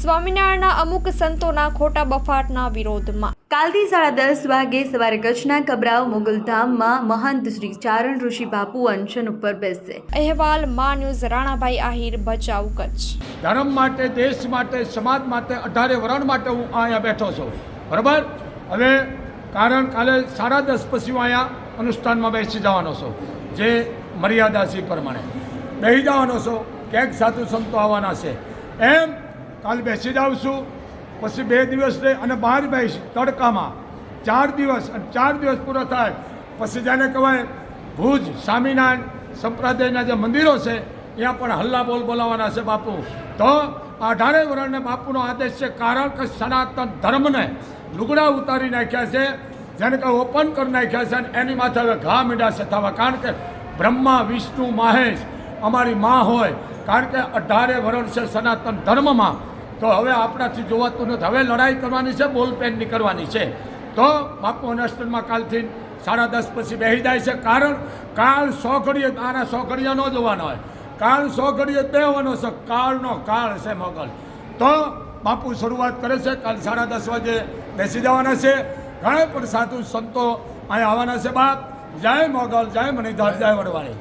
સ્વામિનારાયણના અમુક સંતોના ખોટા બફાટના વિરોધમાં કાલથી 10:30 વાગે સવારે કચ્છના કબરાવ મોગલધામમાં મહંત શ્રી ચારણ ઋષિ બાપુ અનશન ઉપર બેસશે। અહેવાલ મા ન્યૂઝ રાણાભાઈ આહિર ભચાઉ કચ્છ। ધર્મ માટે, દેશ માટે, સમાજ માટે, 18 વરણ માટે હું અહીંયા બેઠો છું, બરાબર। હવે કારણ કાલે 10:30 પછી હું અહીંયા અનુષ્ઠાનમાં બેસી જવાનો છું, જે મર્યાદા છે પ્રમાણે બેસી જવાનો છું। ક્યાંક સાધુ સંતો આવવાના છે, એમ કાલે બેસી જાઉં છું। પછી 2 દિવસ રહી અને બહાર બેસી તડકામાં 4 દિવસ, અને 4 દિવસ પૂરો થાય પછી જેને કહેવાય ભુજ સ્વામિનારાયણ સંપ્રદાયના જે મંદિરો છે ત્યાં પણ હલ્લા બોલ બોલાવવાના છે બાપુ। તો 18 વરણને બાપુનો આદેશ છે, કારણ કે સનાતન ધર્મને લુગડા ઉતારી નાખ્યા છે, જેને કહે ઓપન કરી નાખ્યા છે, અને એની માથે હવે ઘા મીંડા છે થવા। કારણ કે બ્રહ્મા વિષ્ણુ મહેશ અમારી માં હોય, કારણ કે 18 વરણ છે સનાતન ધર્મમાં। તો હવે આપણાથી જોવાતું નથી, હવે લડાઈ કરવાની છે, બોલપેનની કરવાની છે। તો બાપુ અનુષ્ઠાનમાં કાલથી 10:30 પછી બેસી જાય છે, કારણ કાળ 100 ઘડીએ આના 100 ઘડિયા ન જોવાનો હોય, કાળ 100 ઘડીએ બેહવાનો છે, કાળનો કાળ છે મોગલ। તો બાપુ શરૂઆત કરે છે, કાલ 10:30 વાગે બેસી જવાના છે। ઘણા પણ સાધુ સંતો અહીંયા આવવાના છે બાપ। જય મોગલ, જય મણિધર, જય વડવાણી।